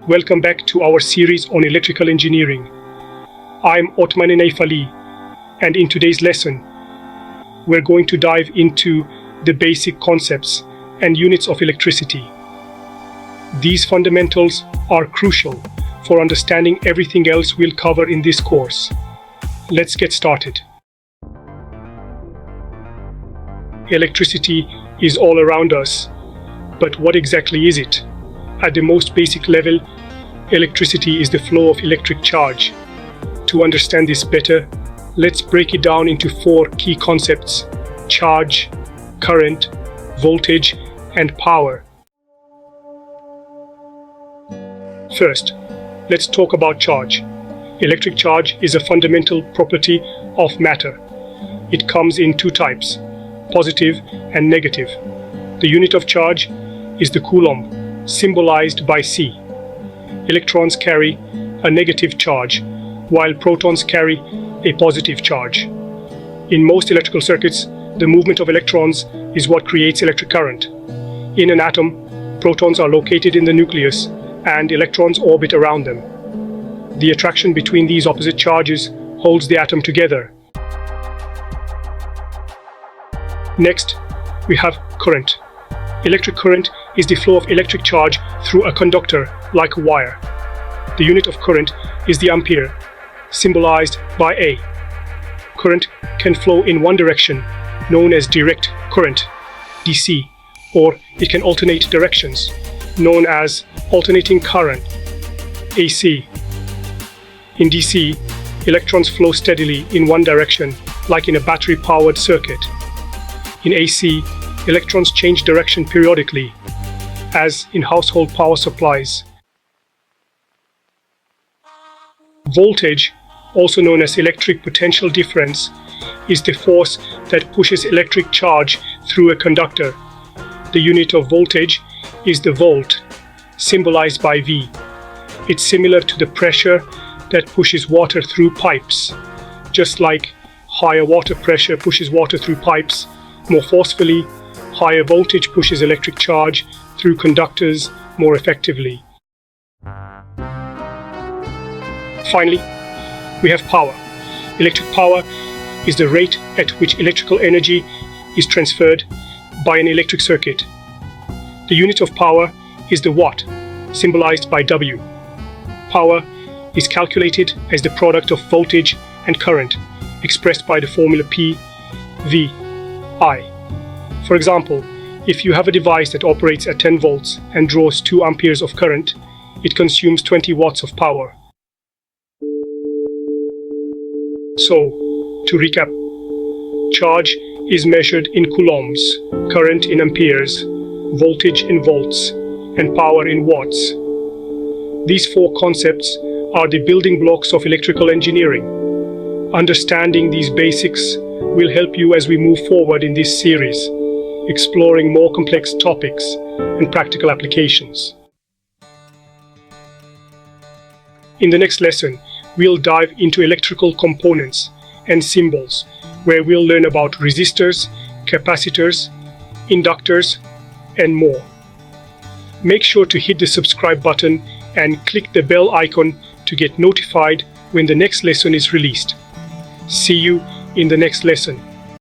Welcome back to our series on electrical engineering. I'm Othman Enaif Ali, and in today's lesson, we're going to dive into the basic concepts and units of electricity. These fundamentals are crucial for understanding everything else we'll cover in this course. Let's get started. Electricity is all around us, but what exactly is it? At the most basic level, electricity is the flow of electric charge. To understand this better, let's break it down into four key concepts: charge, current, voltage, and power. First, let's talk about charge. Electric charge is a fundamental property of matter. It comes in two types: positive and negative. The unit of charge is the coulomb, symbolized by C. Electrons carry a negative charge, while protons carry a positive charge. In most electrical circuits, the movement of electrons is what creates electric current. In an atom, protons are located in the nucleus, and electrons orbit around them. The attraction between these opposite charges holds the atom together. Next, we have current. Electric current is the flow of electric charge through a conductor, like a wire. The unit of current is the ampere, symbolized by A. Current can flow in one direction, known as direct current, DC, or it can alternate directions, known as alternating current, AC. In DC, electrons flow steadily in one direction, like in a battery-powered circuit. In AC, electrons change direction periodically, as in household power supplies. Voltage, also known as electric potential difference, is the force that pushes electric charge through a conductor. The unit of voltage is the volt, symbolized by V. It's similar to the pressure that pushes water through pipes. Just like higher water pressure pushes water through pipes more forcefully, higher voltage pushes electric charge through conductors more effectively. Finally, we have power. Electric power is the rate at which electrical energy is transferred by an electric circuit. The unit of power is the watt, symbolized by W. Power is calculated as the product of voltage and current, expressed by the formula P V I. For example, if you have a device that operates at 10 volts and draws 2 amperes of current, it consumes 20 watts of power. So, to recap, charge is measured in coulombs, current in amperes, voltage in volts, and power in watts. These four concepts are the building blocks of electrical engineering. Understanding these basics will help you as we move forward in this series, exploring more complex topics and practical applications. In the next lesson, we'll dive into electrical components and symbols, where we'll learn about resistors, capacitors, inductors, and more. Make sure to hit the subscribe button and click the bell icon to get notified when the next lesson is released. See you in the next lesson.